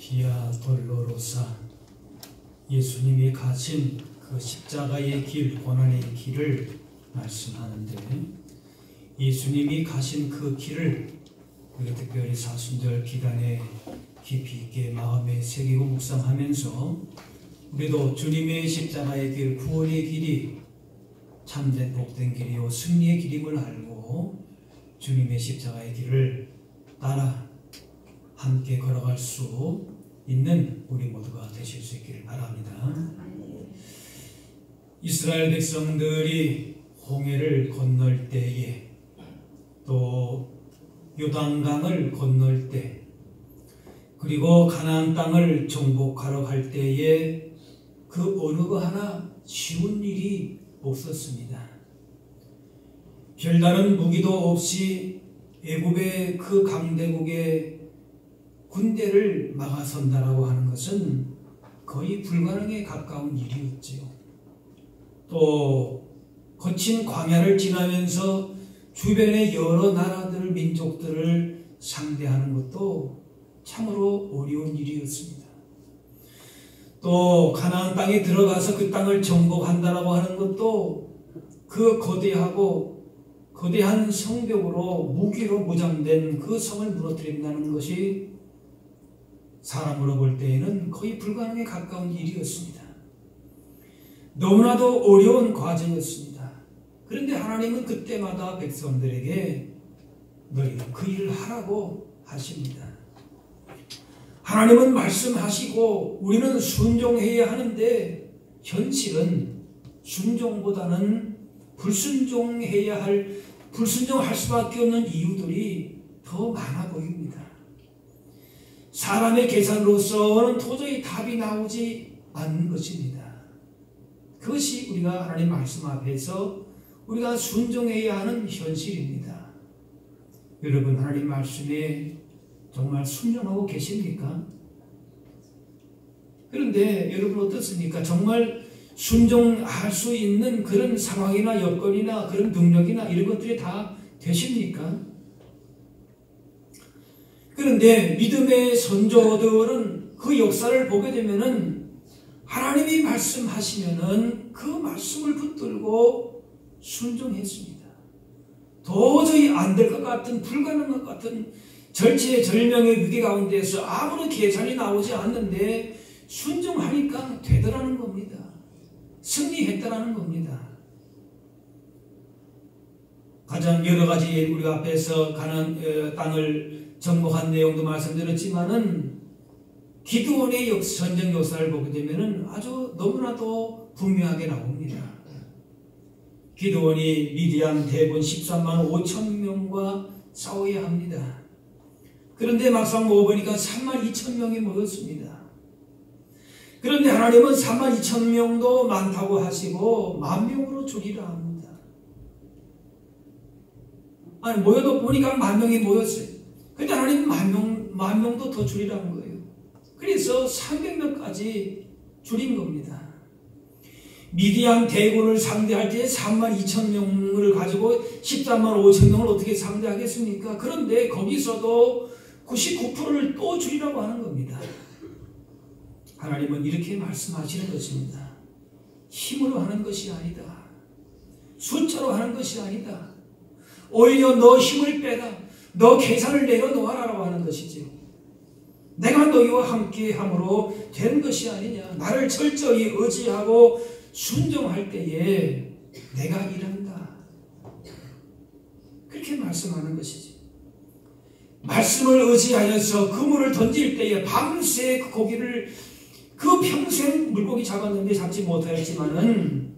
비아 돌로로사, 예수님이 가신 그 십자가의 길, 고난의 길을 말씀하는데, 예수님이 가신 그 길을 우리가 특별히 사순절 기간에 깊이 있게 마음에 새기고 묵상하면서 우리도 주님의 십자가의 길, 구원의 길이 참된 복된 길이요 승리의 길임을 알고 주님의 십자가의 길을 따라 함께 걸어갈 수 있는 우리 모두가 되실 수 있기를 바랍니다. 이스라엘 백성들이 홍해를 건널 때에, 또 요단강을 건널 때, 그리고 가나안 땅을 정복하러 갈 때에 그 어느 거 하나 쉬운 일이 없었습니다. 별다른 무기도 없이 애굽의 그 강대국의 군대를 막아선다라고 하는 것은 거의 불가능에 가까운 일이었지요. 또 거친 광야를 지나면서 주변의 여러 나라들, 민족들을 상대하는 것도 참으로 어려운 일이었습니다. 또 가나안 땅에 들어가서 그 땅을 정복한다라고 하는 것도 그 거대한 성벽으로 무기로 무장된 그 성을 무너뜨린다는 것이 사람으로 볼 때에는 거의 불가능에 가까운 일이었습니다. 너무나도 어려운 과정이었습니다. 그런데 하나님은 그때마다 백성들에게 너희는 그 일을 하라고 하십니다. 하나님은 말씀하시고 우리는 순종해야 하는데, 현실은 순종보다는 불순종할 수밖에 없는 이유들이 더 많아 보입니다. 사람의 계산으로서는 도저히 답이 나오지 않는 것입니다. 그것이 우리가 하나님 말씀 앞에서 우리가 순종해야 하는 현실입니다. 여러분, 하나님 말씀에 정말 순종하고 계십니까? 그런데 여러분 어떻습니까? 정말 순종할 수 있는 그런 상황이나 여건이나 그런 능력이나 이런 것들이 다 되십니까? 그런데 믿음의 선조들은 그 역사를 보게 되면은 하나님이 말씀하시면은 그 말씀을 붙들고 순종했습니다. 도저히 안 될 것 같은, 불가능한 것 같은 절체절명의 위기 가운데서 아무런 계산이 나오지 않는데 순종하니까 되더라는 겁니다. 승리했다라는 겁니다. 가장 여러 가지 우리가 앞에서 가나안 땅을 정복한 내용도 말씀드렸지만은 기드온의 전쟁 역사를 보게 되면은 아주 너무나도 분명하게 나옵니다. 기드온이 미디안 대군 13만 5천 명과 싸워야 합니다. 그런데 막상 모아보니까 3만 2천 명이 모였습니다. 그런데 하나님은 3만 2천 명도 많다고 하시고 1,000명으로 줄이라 합니다. 아니, 모여도 보니까 10,000명이 모였어요. 근데 하나님은 10,000명도 더 줄이라는 거예요. 그래서 300명까지 줄인 겁니다. 미디안 대군을 상대할 때 3만 2천 명을 가지고 13만 5천 명을 어떻게 상대하겠습니까? 그런데 거기서도 99%를 또 줄이라고 하는 겁니다. 하나님은 이렇게 말씀하시는 것입니다. 힘으로 하는 것이 아니다. 숫자로 하는 것이 아니다. 오히려 너 힘을 빼라. 너 계산을 내려놓아라라고 하는 것이지요. 내가 너희와 함께 함으로 된 것이 아니냐. 나를 철저히 의지하고 순종할 때에 내가 일한다. 그렇게 말씀하는 것이지. 말씀을 의지하여서 그물을 던질 때에 밤새 그 고기를 그 평생 물고기 잡았는데 잡지 못하였지만은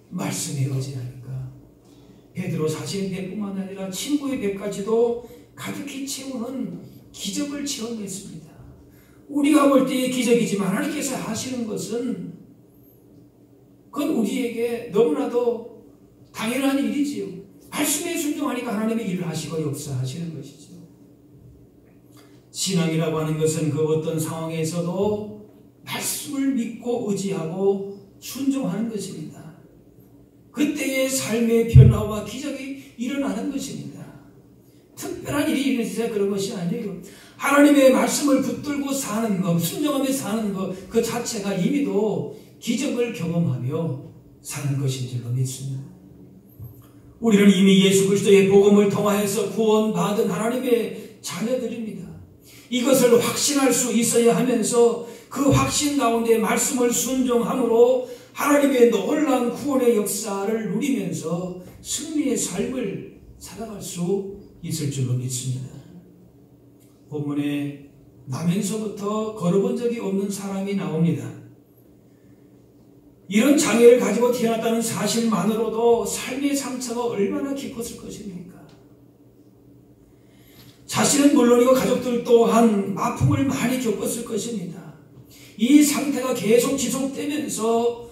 말씀에 의지하니까 베드로 자신의 배뿐만 아니라 친구의 배까지도 가득히 채우는 기적을 체험했습니다. 우리가 볼 때의 기적이지만 하나님께서 하시는 것은 그건 우리에게 너무나도 당연한 일이지요. 말씀에 순종하니까 하나님의 일을 하시고 역사하시는 것이죠. 신앙이라고 하는 것은 그 어떤 상황에서도 말씀을 믿고 의지하고 순종하는 것입니다. 그때의 삶의 변화와 기적이 일어나는 것입니다. 특별한 일이 일어나서 그런 것이 아니에요. 하나님의 말씀을 붙들고 사는 것, 순종하며 사는 것, 그 자체가 이미도 기적을 경험하며 사는 것인 줄로 믿습니다. 우리는 이미 예수 그리스도의 복음을 통하여서 구원받은 하나님의 자녀들입니다. 이것을 확신할 수 있어야 하면서 그 확신 가운데 말씀을 순종함으로 하나님의 놀라운 구원의 역사를 누리면서 승리의 삶을 살아갈 수 있을 줄로 믿습니다. 본문에 나면서부터 걸어본 적이 없는 사람이 나옵니다. 이런 장애를 가지고 태어났다는 사실만으로도 삶의 상처가 얼마나 깊었을 것입니까? 자신은 물론이고 가족들 또한 아픔을 많이 겪었을 것입니다. 이 상태가 계속 지속되면서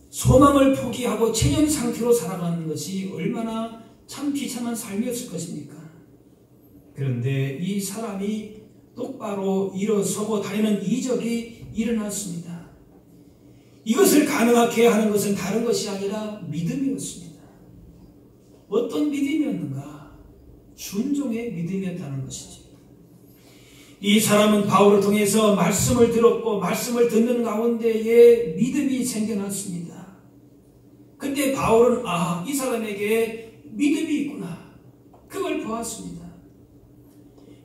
소망을 포기하고 체념 상태로 살아가는 것이 얼마나 참 비참한 삶이었을 것입니까? 그런데 이 사람이 똑바로 일어서고 다니는 이적이 일어났습니다. 이것을 가능하게 하는 것은 다른 것이 아니라 믿음이었습니다. 어떤 믿음이었는가? 순종의 믿음이었다는 것이지. 이 사람은 바울을 통해서 말씀을 들었고 말씀을 듣는 가운데에 믿음이 생겨났습니다. 그때 바울은 이 사람에게 믿음이 있구나. 그걸 보았습니다.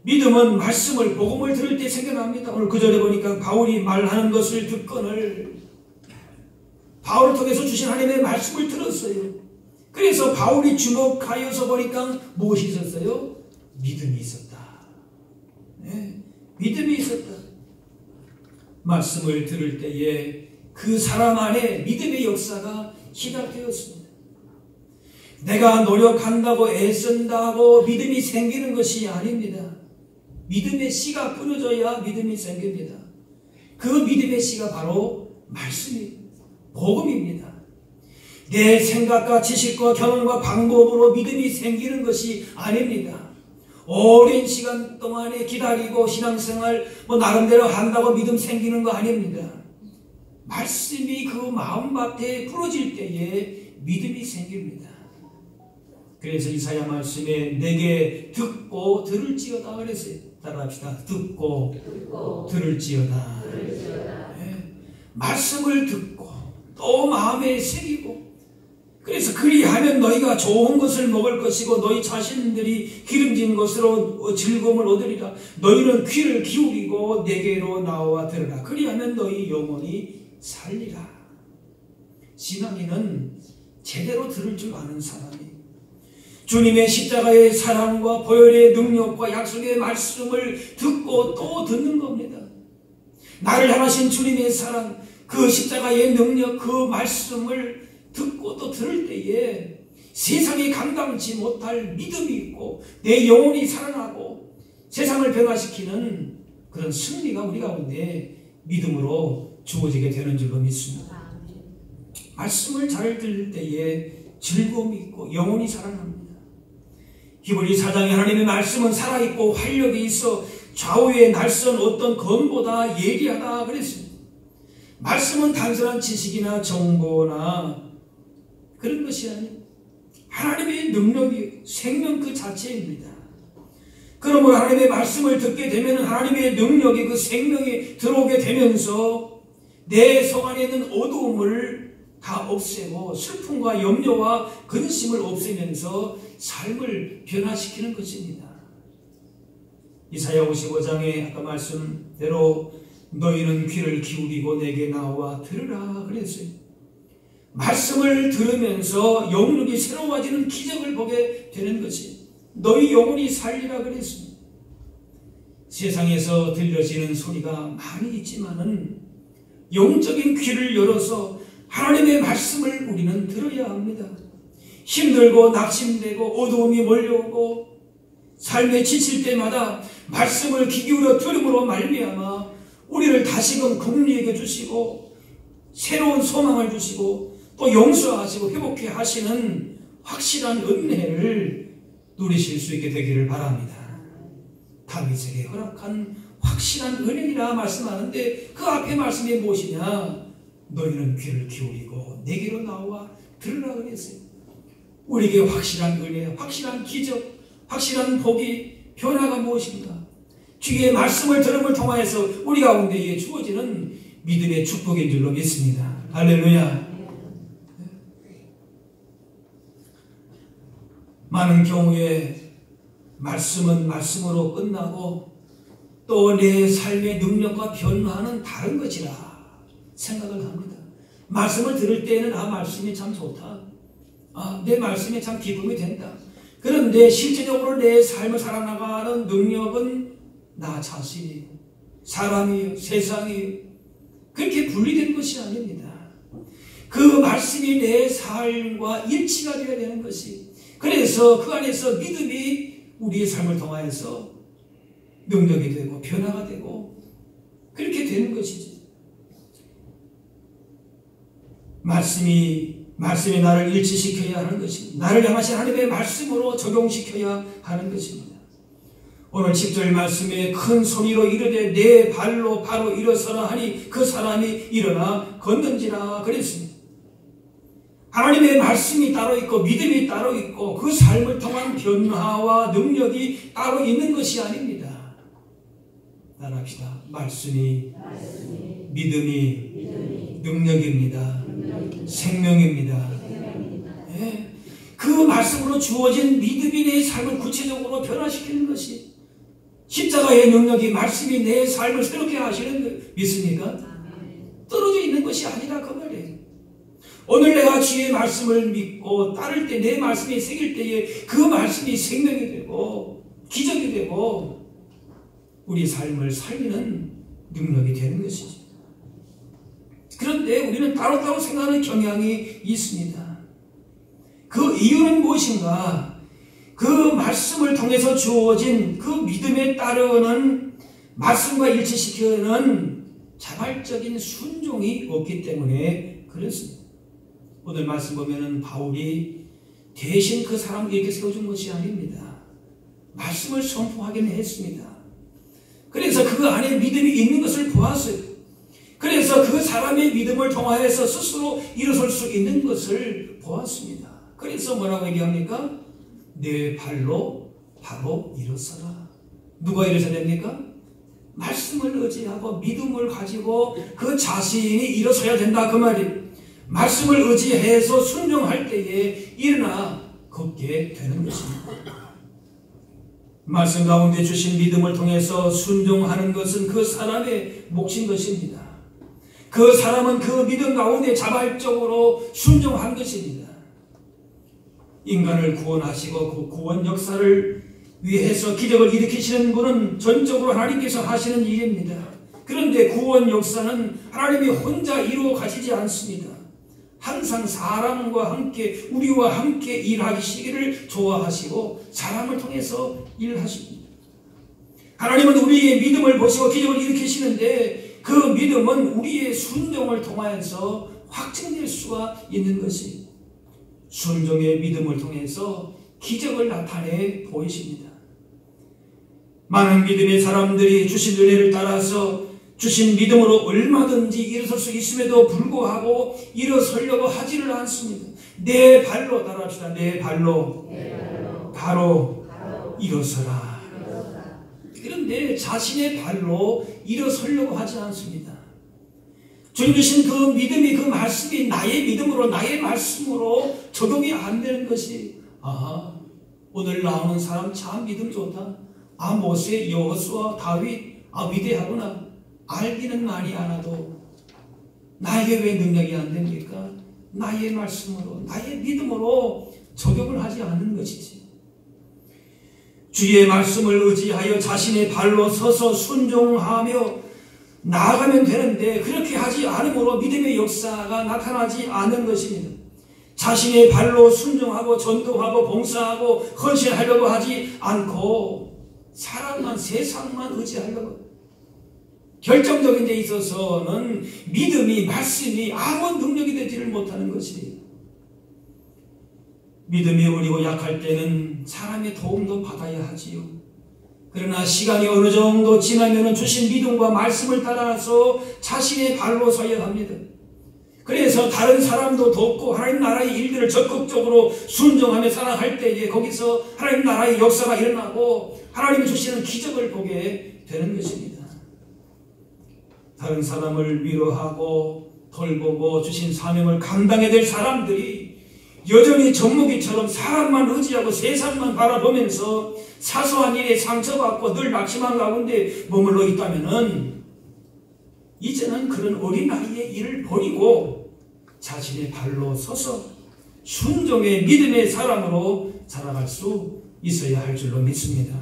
믿음은 말씀을 복음을 들을 때 생겨납니다. 오늘 그 절에 보니까 바울이 말하는 것을 듣거늘 바울을 통해서 주신 하나님의 말씀을 들었어요. 그래서 바울이 주목하여서 보니까 무엇이 있었어요? 믿음이 있었다. 네, 믿음이 있었다. 말씀을 들을 때에 그 사람 안에 믿음의 역사가 시작되었습니다. 내가 노력한다고 애쓴다고 믿음이 생기는 것이 아닙니다. 믿음의 씨가 뿌려져야 믿음이 생깁니다. 그 믿음의 씨가 바로 말씀입니다. 복음입니다. 내 생각과 지식과 경험과 방법으로 믿음이 생기는 것이 아닙니다. 오랜 시간 동안에 기다리고 신앙생활 나름대로 한다고 믿음 생기는 거 아닙니다. 말씀이 그 마음밭에 풀어질 때에 믿음이 생깁니다. 그래서 이사야 말씀에 내게 듣고 들을지어다 그랬어요. 따라합시다. 듣고 들을지어다. 네. 말씀을 듣고 또 마음에 새기고, 그래서 그리하면 너희가 좋은 것을 먹을 것이고 너희 자신들이 기름진 것으로 즐거움을 얻으리라. 너희는 귀를 기울이고 내게로 나와 들으라. 그리하면 너희 영혼이 살리라. 신앙인은 제대로 들을 줄 아는 사람이 주님의 십자가의 사랑과 보혈의 능력과 약속의 말씀을 듣고 또 듣는 겁니다. 나를 향하신 주님의 사랑, 그 십자가의 능력, 그 말씀을 듣고 또 들을 때에 세상이 감당치 못할 믿음이 있고 내 영혼이 살아나고 세상을 변화시키는 그런 승리가 우리 가운데 믿음으로 주어지게 되는 줄로 믿습니다. 말씀을 잘 들을 때에 즐거움이 있고 영혼이 살아납니다. 히브리 4장에 하나님의 말씀은 살아있고 활력이 있어 좌우의 날선 어떤 검보다 예리하다 그랬습니다. 말씀은 단순한 지식이나 정보나 그런 것이 아니에요. 하나님의 능력이 생명 그 자체입니다. 그러므로 하나님의 말씀을 듣게 되면 하나님의 능력이 그 생명이 들어오게 되면서 내 속 안에 있는 어두움을 다 없애고 슬픔과 염려와 근심을 없애면서 삶을 변화시키는 것입니다. 이사야 55장에 아까 말씀대로 너희는 귀를 기울이고 내게 나와 들으라 그랬어요. 말씀을 들으면서 영혼이 새로워지는 기적을 보게 되는 것이 너희 영혼이 살리라 그랬습니다. 세상에서 들려지는 소리가 많이 있지만은 영적인 귀를 열어서 하나님의 말씀을 우리는 들어야 합니다. 힘들고 낙심되고 어두움이 몰려오고 삶에 지칠 때마다 말씀을 귀 기울여 들음으로 말미암아 우리를 다시금 긍휼히 주시고 새로운 소망을 주시고 또 용서하시고 회복해 하시는 확실한 은혜를 누리실 수 있게 되기를 바랍니다. 다윗에게 허락한 확실한 은혜이라 말씀하는데 그 앞에 말씀이 무엇이냐? 너희는 귀를 기울이고 내게로 나와 들으라 그랬어요. 우리에게 확실한 은혜, 확실한 기적, 확실한 복이 변화가 무엇인가? 주의 말씀을 들음을 통하여서 우리 가운데에 주어지는 믿음의 축복인 줄로 믿습니다. 할렐루야. 많은 경우에 말씀은 말씀으로 끝나고 또 내 삶의 능력과 변화는 다른 것이라 생각을 합니다. 말씀을 들을 때에는 말씀이 참 좋다. 내 말씀이 참 기쁨이 된다. 그런데 실제적으로 내 삶을 살아나가는 능력은 나 자신이에요. 사람이에요. 세상이에요. 그렇게 분리된 것이 아닙니다. 그 말씀이 내 삶과 일치가 되어야 되는 것이, 그래서 그 안에서 믿음이 우리의 삶을 통하여서 능력이 되고 변화가 되고 그렇게 되는 것이지. 말씀이 나를 일치시켜야 하는 것입니다. 나를 향하신 하나님의 말씀으로 적용시켜야 하는 것입니다. 오늘 10절 말씀에 큰 소리로 이르되 내 발로 바로 일어서라 하니 그 사람이 일어나 걷는지라 그랬습니다. 하나님의 말씀이 따로 있고 믿음이 따로 있고 그 삶을 통한 변화와 능력이 따로 있는 것이 아닙니다. 따라합시다. 말씀이 믿음이 능력입니다. 생명입니다. 네. 그 말씀으로 주어진 믿음이 내 삶을 구체적으로 변화시키는 것이, 십자가의 능력이 말씀이 내 삶을 새롭게 하시는 것 믿습니까? 떨어져 있는 것이 아니라 그 말이에요. 오늘 내가 주의 말씀을 믿고 따를 때, 내 말씀이 새길 때에 그 말씀이 생명이 되고 기적이 되고 우리 삶을 살리는 능력이 되는 것이죠. 그런데 우리는 따로따로 생각하는 경향이 있습니다. 그 이유는 무엇인가? 그 말씀을 통해서 주어진 그 믿음에 따르는 말씀과 일치시키는 자발적인 순종이 없기 때문에 그렇습니다. 오늘 말씀 보면은 바울이 대신 그 사람을 이렇게 세워준 것이 아닙니다. 말씀을 선포하긴 했습니다. 그래서 그 안에 믿음이 있는 것을 보았어요. 그래서 그 사람의 믿음을 통하여서 스스로 일어설 수 있는 것을 보았습니다. 그래서 뭐라고 얘기합니까? 내 발로 바로 일어서라. 누가 일어서야 됩니까? 말씀을 의지하고 믿음을 가지고 그 자신이 일어서야 된다 그 말이에요. 말씀을 의지해서 순종할 때에 일어나 걷게 되는 것입니다. 말씀 가운데 주신 믿음을 통해서 순종하는 것은 그 사람의 몫인 것입니다. 그 사람은 그 믿음 가운데 자발적으로 순종한 것입니다. 인간을 구원하시고 그 구원 역사를 위해서 기적을 일으키시는 분은 전적으로 하나님께서 하시는 일입니다. 그런데 구원 역사는 하나님이 혼자 이루어 가시지 않습니다. 항상 사람과 함께, 우리와 함께 일하시기를 좋아하시고 사람을 통해서 일하십니다. 하나님은 우리의 믿음을 보시고 기적을 일으키시는데 그 믿음은 우리의 순종을 통하여서 확증될 수가 있는 것이, 순종의 믿음을 통해서 기적을 나타내 보이십니다. 많은 믿음의 사람들이 주신 은혜를 따라서 주신 믿음으로 얼마든지 일어설 수 있음에도 불구하고 일어서려고 하지를 않습니다. 내 발로, 따라합시다. 내 발로 바로 일어서라. 그런데 자신의 발로 일어서려고 하지 않습니다. 주님 주신 그 믿음이, 그 말씀이 나의 믿음으로, 나의 말씀으로 적용이 안 되는 것이, 오늘 나오는 사람 참 믿음 좋다. 모세, 여호수아, 다윗, 위대하구나. 알기는 많이 않아도 나에게 왜 능력이 안 됩니까? 나의 말씀으로, 나의 믿음으로 적용을 하지 않는 것이지. 주의 말씀을 의지하여 자신의 발로 서서 순종하며 나아가면 되는데 그렇게 하지 않으므로 믿음의 역사가 나타나지 않는 것입니다. 자신의 발로 순종하고 전도하고 봉사하고 헌신하려고 하지 않고 사람만, 세상만 의지하려고, 결정적인 데 있어서는 믿음이, 말씀이 아무 능력이 되지를 못하는 것이, 믿음이 어리고 약할 때는 사람의 도움도 받아야 하지요. 그러나 시간이 어느 정도 지나면 주신 믿음과 말씀을 따라서 자신의 발로 서야 합니다. 그래서 다른 사람도 돕고 하나님 나라의 일들을 적극적으로 순종하며 살아갈 때에 거기서 하나님 나라의 역사가 일어나고 하나님이 주시는 기적을 보게 되는 것입니다. 다른 사람을 위로하고 돌보고 주신 사명을 감당해야 될 사람들이 여전히 젖먹이처럼 사람만 의지하고 세상만 바라보면서 사소한 일에 상처받고 늘 낙심한 가운데 머물러 있다면은 이제는 그런 어린 나이의 일을 버리고 자신의 발로 서서 순종의 믿음의 사람으로 자라갈 수 있어야 할 줄로 믿습니다.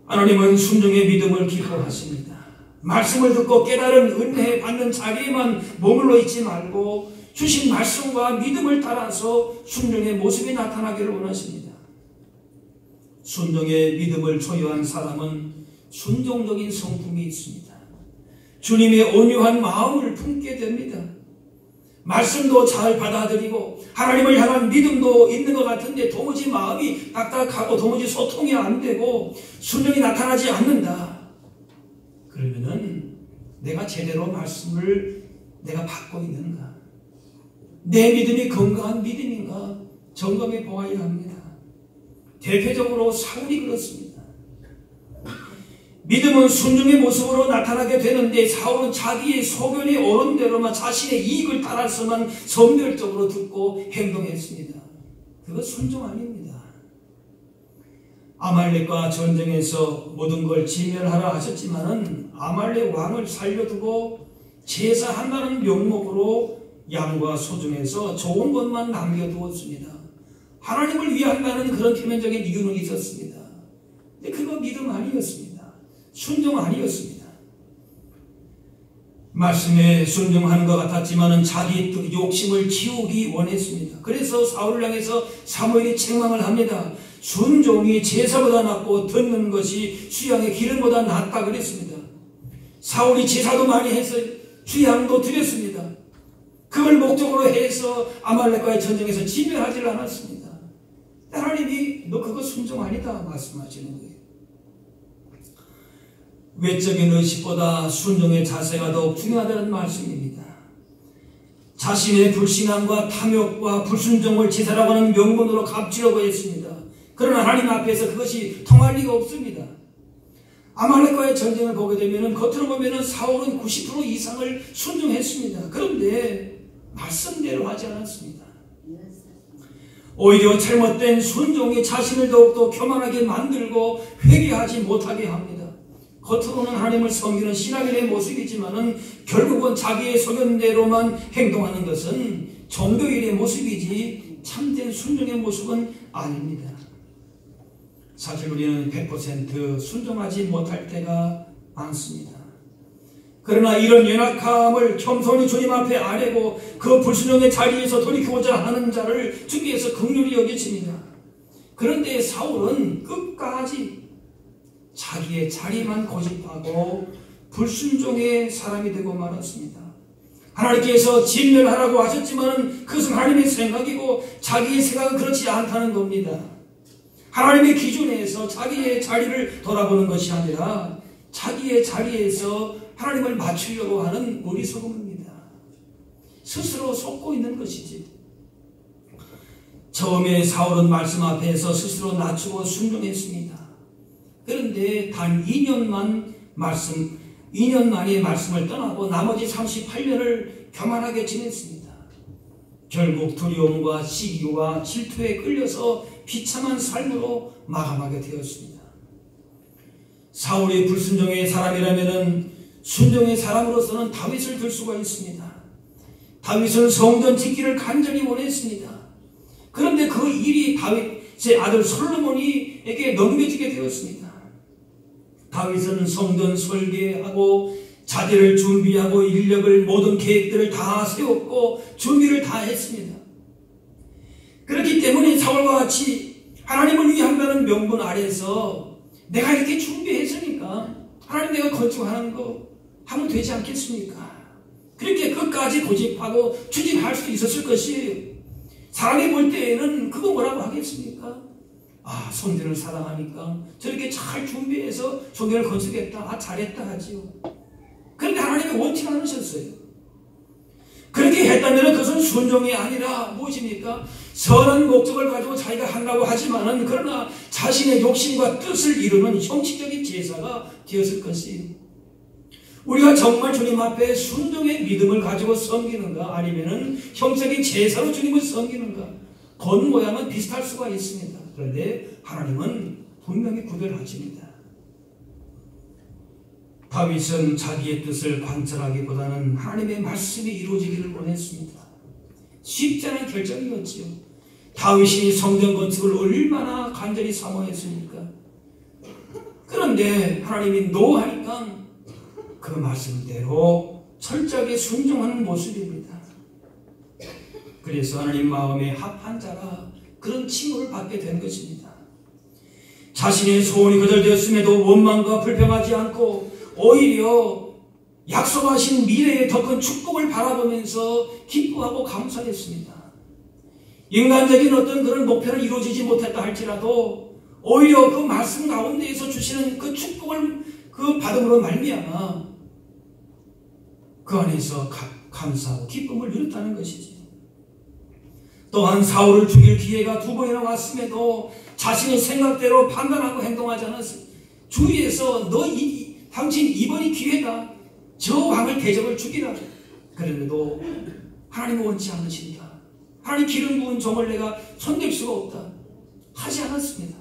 하나님은 순종의 믿음을 기뻐하십니다. 말씀을 듣고 깨달은 은혜 받는 자리에만 머물러 있지 말고 주신 말씀과 믿음을 따라서 순종의 모습이 나타나기를 원하십니다. 순종의 믿음을 소유한 사람은 순종적인 성품이 있습니다. 주님의 온유한 마음을 품게 됩니다. 말씀도 잘 받아들이고 하나님을 향한 믿음도 있는 것 같은데 도무지 마음이 딱딱하고 도무지 소통이 안 되고 순종이 나타나지 않는다. 그러면은 내가 제대로 말씀을 내가 받고 있는가? 내 믿음이 건강한 믿음인가? 점검해 보아야 합니다. 대표적으로 사울이 그렇습니다. 믿음은 순종의 모습으로 나타나게 되는데 사울은 자기의 소견이 옳은 대로만 자신의 이익을 따라서만 선별적으로 듣고 행동했습니다. 그거 순종 아닙니다. 아말렉과 전쟁에서 모든 걸 진멸하라 하셨지만은 아말렉 왕을 살려두고 제사한다는 명목으로 양과 소 중에서 좋은 것만 남겨두었습니다. 하나님을 위한다는 그런 표면적인 이유는 있었습니다. 근데 그거 믿음 아니었습니다. 순종 아니었습니다. 말씀에 순종하는 것 같았지만은 자기 욕심을 지우기 원했습니다. 그래서 사울을 향해서 사무엘이 책망을 합니다. 순종이 제사보다 낫고 듣는 것이 수양의 기름보다 낫다 그랬습니다. 사울이 제사도 많이 해서 수양도 드렸습니다. 그걸 목적으로 해서 아말렉과의 전쟁에서 진멸하지 않았습니다. 하나님이 너 그거 순종 아니다 말씀하시는 거예요. 외적인 의식보다 순종의 자세가 더욱 중요하다는 말씀입니다. 자신의 불신앙과 탐욕과 불순종을 제사라고 하는 명분으로 값지려고 했습니다. 그러나 하나님 앞에서 그것이 통할 리가 없습니다. 아말렉과의 전쟁을 보게 되면 겉으로 보면 사울은 90% 이상을 순종했습니다. 그런데 말씀대로 하지 않았습니다. 오히려 잘못된 순종이 자신을 더욱더 교만하게 만들고 회개하지 못하게 합니다. 겉으로는 하나님을 섬기는 신앙인의 모습이지만은 결국은 자기의 소견대로만 행동하는 것은 종교인의 모습이지 참된 순종의 모습은 아닙니다. 사실 우리는 100% 순종하지 못할 때가 많습니다. 그러나 이런 연약함을 겸손히 주님 앞에 아뢰고 그 불순종의 자리에서 돌이키고자 하는 자를 주께서 긍휼히 여기십니다. 그런데 사울은 끝까지 자기의 자리만 고집하고 불순종의 사람이 되고 말았습니다. 하나님께서 진멸하라고 하셨지만 그것은 하나님의 생각이고 자기의 생각은 그렇지 않다는 겁니다. 하나님의 기준에서 자기의 자리를 돌아보는 것이 아니라 자기의 자리에서 하나님을 맞추려고 하는 어리석음입니다. 스스로 속고 있는 것이지. 처음에 사울은 말씀 앞에서 스스로 낮추고 순종했습니다. 그런데 단 2년 만에 말씀을 떠나고 나머지 38년을 교만하게 지냈습니다. 결국 두려움과 시기와 질투에 끌려서 비참한 삶으로 마감하게 되었습니다. 사울이 불순종의 사람이라면 순종의 사람으로서는 다윗을 들 수가 있습니다. 다윗은 성전 짓기를 간절히 원했습니다. 그런데 그 일이 다윗의 아들 솔로몬에게 넘겨지게 되었습니다. 다윗은 성전 설계하고 자재를 준비하고 인력을 모든 계획들을 다 세웠고 준비를 다 했습니다. 그렇기 때문에 사울과 같이 하나님을 위한다는 명분 아래서 내가 이렇게 준비했으니까 하나님 내가 건축하는 거 하면 되지 않겠습니까? 그렇게 끝까지 고집하고 추진할 수 있었을 것이에요. 사람이 볼 때에는 그거 뭐라고 하겠습니까? 아, 성전을 사랑하니까 저렇게 잘 준비해서 성전을 건축했다. 아, 잘했다 하지요. 그런데 하나님이 원치 않으셨어요. 그렇게 했다면 그것은 순종이 아니라 무엇입니까? 선한 목적을 가지고 자기가 하려고 하지만은 그러나 자신의 욕심과 뜻을 이루는 형식적인 제사가 되었을 것이에요. 우리가 정말 주님 앞에 순종의 믿음을 가지고 섬기는가 아니면은 형식적인 제사로 주님을 섬기는가 겉모양은 비슷할 수가 있습니다. 그런데 하나님은 분명히 구별하십니다. 다윗은 자기의 뜻을 관철하기보다는 하나님의 말씀이 이루어지기를 원했습니다. 쉽지 않은 결정이었지요. 다윗이 성전 건축을 얼마나 간절히 사모했습니까? 그런데 하나님이 노하니까 그 말씀대로 철저하게 순종하는 모습입니다. 그래서 하나님 마음에 합한 자라 그런 칭호를 받게 된 것입니다. 자신의 소원이 거절되었음에도 원망과 불평하지 않고 오히려 약속하신 미래의 더 큰 축복을 바라보면서 기뻐하고 감사했습니다. 인간적인 어떤 그런 목표는 이루어지지 못했다 할지라도 오히려 그 말씀 가운데에서 주시는 그 축복을 그 받음으로 말미암아 그 안에서 감사하고 기쁨을 누렸다는 것이지. 또한 사울을 죽일 기회가 2번이나 왔음에도 자신의 생각대로 판단하고 행동하지 않았어요. 주위에서 당신 이번이 기회다. 저 왕을 대적을 죽이라. 그런데도 하나님은 원치 않으신다. 하나님 기름 부은 종을 내가 손댈 수가 없다. 하지 않았습니다.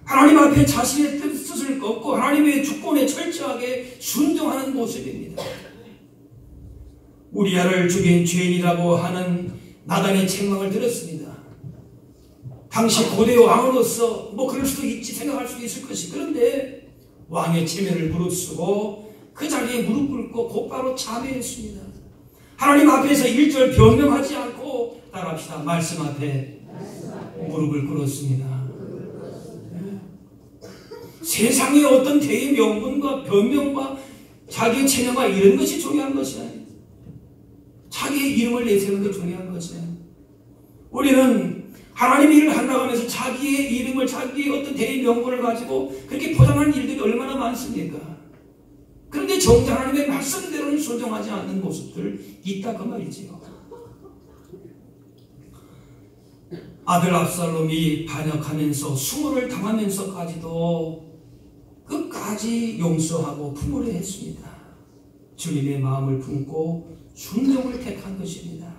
하나님 앞에 자신의 뜻을 꺾고 하나님의 주권에 철저하게 순종하는 모습입니다. 우리아를 죽인 죄인이라고 하는 나단의 책망을 들었습니다. 당시 고대 왕으로서 그럴 수도 있지 생각할 수도 있을 것이. 그런데 왕의 체면을 무릅쓰고 그 자리에 무릎 꿇고 곧바로 참회했습니다. 하나님 앞에서 1절 변명하지 않고 따라합시다. 말씀 앞에 무릎을 꿇었습니다. 세상의 어떤 대의 명분과 변명과 자기의 체면과 이런 것이 중요한 것이 아니에요. 자기의 이름을 내세우는 게 중요한 것이에요. 우리는 하나님의 일을 한다고 하면서 자기의 이름을 자기의 어떤 대의 명분을 가지고 그렇게 포장하는 일들이 얼마나 많습니까? 그런데 정작 하나님의 말씀대로는 순종하지 않는 모습들 있다 그 말이지요. 아들 압살롬이 반역하면서 수모를 당하면서까지도 끝까지 용서하고 품으려 했습니다. 주님의 마음을 품고 순종을 택한 것입니다.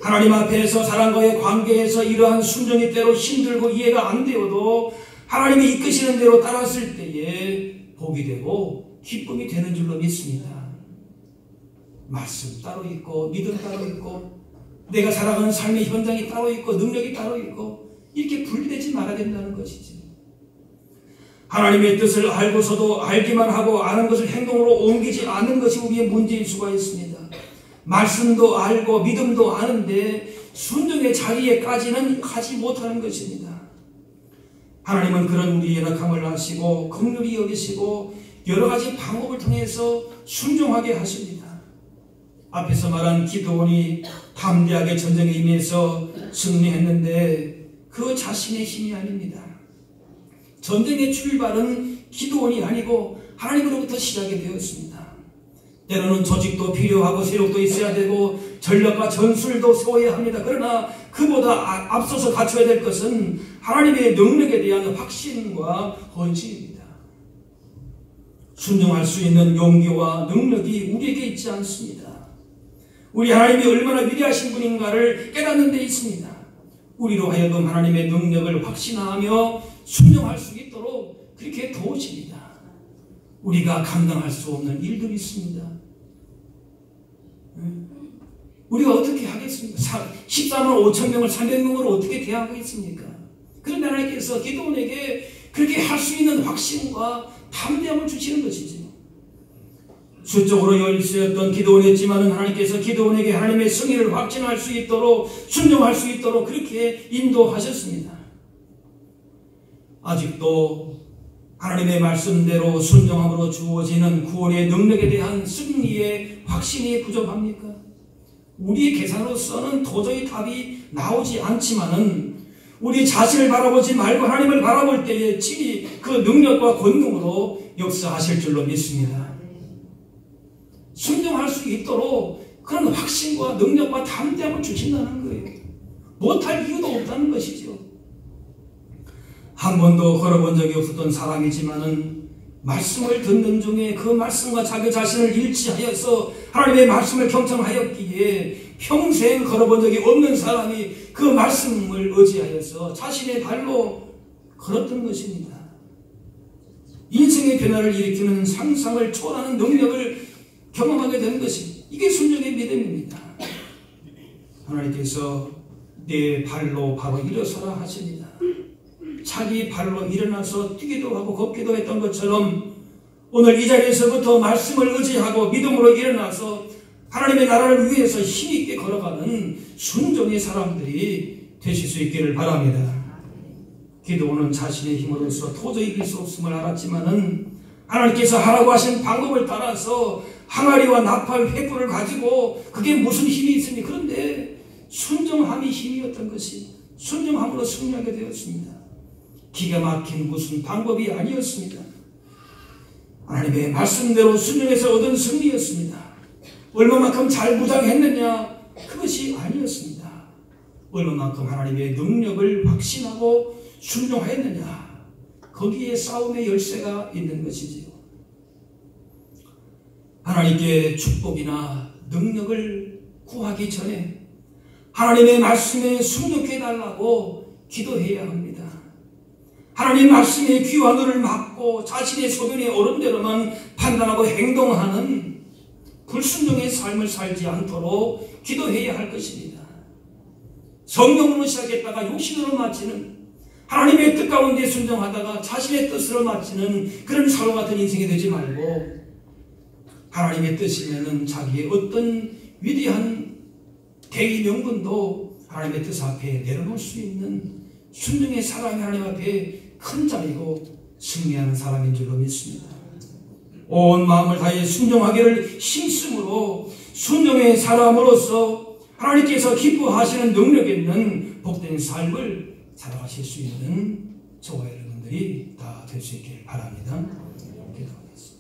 하나님 앞에서 사람과의 관계에서 이러한 순종이 때로 힘들고 이해가 안 되어도 하나님이 이끄시는 대로 따랐을 때에 복이 되고 기쁨이 되는 줄로 믿습니다. 말씀 따로 있고 믿음 따로 있고 내가 살아가는 삶의 현장이 따로 있고 능력이 따로 있고 이렇게 분리되지 말아야 된다는 것이지. 하나님의 뜻을 알고서도 알기만 하고 아는 것을 행동으로 옮기지 않는 것이 우리의 문제일 수가 있습니다. 말씀도 알고 믿음도 아는데 순종의 자리에까지는 가지 못하는 것입니다. 하나님은 그런 우리의 연약함을 아시고 긍휼히 여기시고 여러 가지 방법을 통해서 순종하게 하십니다. 앞에서 말한 기드온이 담대하게 전쟁에 임해서 승리했는데 그 자신의 힘이 아닙니다. 전쟁의 출발은 기드온이 아니고 하나님으로부터 시작이 되었습니다. 때로는 조직도 필요하고 세력도 있어야 되고 전략과 전술도 세워야 합니다. 그러나 그보다 앞서서 갖춰야 될 것은 하나님의 능력에 대한 확신과 헌신입니다. 순종할 수 있는 용기와 능력이 우리에게 있지 않습니다. 우리 하나님이 얼마나 위대하신 분인가를 깨닫는 데 있습니다. 우리로 하여금 하나님의 능력을 확신하며 순종할 수 있도록 그렇게 도우십니다. 우리가 감당할 수 없는 일들이 있습니다. 우리가 어떻게 하겠습니까? 14만 5천 명을 300명으로 어떻게 대하겠습니까? 그런데 하나님께서 기드온에게 그렇게 할 수 있는 확신과 담대함을 주시는 것이죠. 수적으로 열세였던 기드온이었지만 하나님께서 기드온에게 하나님의 승리를 확신할 수 있도록 순종할 수 있도록 그렇게 인도하셨습니다. 아직도 하나님의 말씀대로 순종함으로 주어지는 구원의 능력에 대한 승리의 확신이 부족합니까? 우리의 계산으로서는 도저히 답이 나오지 않지만은 우리 자신을 바라보지 말고 하나님을 바라볼 때에 친히 그 능력과 권능으로 역사하실 줄로 믿습니다. 순종할 수 있도록 그런 확신과 능력과 담대함을 주신다는 거예요. 못할 이유도 없다는 것이죠. 한 번도 걸어본 적이 없었던 사람이지만은 말씀을 듣는 중에 그 말씀과 자기 자신을 일치하여서 하나님의 말씀을 경청하였기에 평생 걸어본 적이 없는 사람이 그 말씀을 의지하여서 자신의 발로 걸었던 것입니다. 인생의 변화를 일으키는 상상을 초월하는 능력을 경험하게 되는 것입니다. 이게 순종의 믿음입니다. 하나님께서 내 발로 바로 일어서라 하십니다. 자기 발로 일어나서 뛰기도 하고 걷기도 했던 것처럼 오늘 이 자리에서부터 말씀을 의지하고 믿음으로 일어나서 하나님의 나라를 위해서 힘있게 걸어가는 순종의 사람들이 되실 수 있기를 바랍니다. 기도는 자신의 힘으로서 도저히 이길 수 없음을 알았지만은 하나님께서 하라고 하신 방법을 따라서 항아리와 나팔, 횃불을 가지고 그게 무슨 힘이 있으니 그런데 순종함이 힘이었던 것이 순종함으로 승리하게 되었습니다. 기가 막힌 무슨 방법이 아니었습니다. 하나님의 말씀대로 순종해서 얻은 승리였습니다. 얼마만큼 잘 무장했느냐 그것이 아니었습니다. 얼마만큼 하나님의 능력을 확신하고 순종하였느냐 거기에 싸움의 열쇠가 있는 것이지요. 하나님께 축복이나 능력을 구하기 전에 하나님의 말씀에 순종해달라고 기도해야 합니다. 하나님 말씀의 귀와 눈을 막고 자신의 소견에 옳은 대로만 판단하고 행동하는 불순종의 삶을 살지 않도록 기도해야 할 것입니다. 성령으로 시작했다가 육신으로 마치는 하나님의 뜻 가운데 순종하다가 자신의 뜻으로 마치는 그런 사로 같은 인생이 되지 말고 하나님의 뜻이면은 자기의 어떤 위대한 대의 명분도 하나님의 뜻 앞에 내려놓을 수 있는 순종의 사람이 하나님 앞에 큰 자리고 승리하는 사람인 줄로 믿습니다. 온 마음을 다해 순종하기를 힘쓰므로 순종의 사람으로서 하나님께서 기뻐하시는 능력 있는 복된 삶을 살아가실 수 있는 저와 여러분들이 다 될 수 있기를 바랍니다. 기도하겠습니다.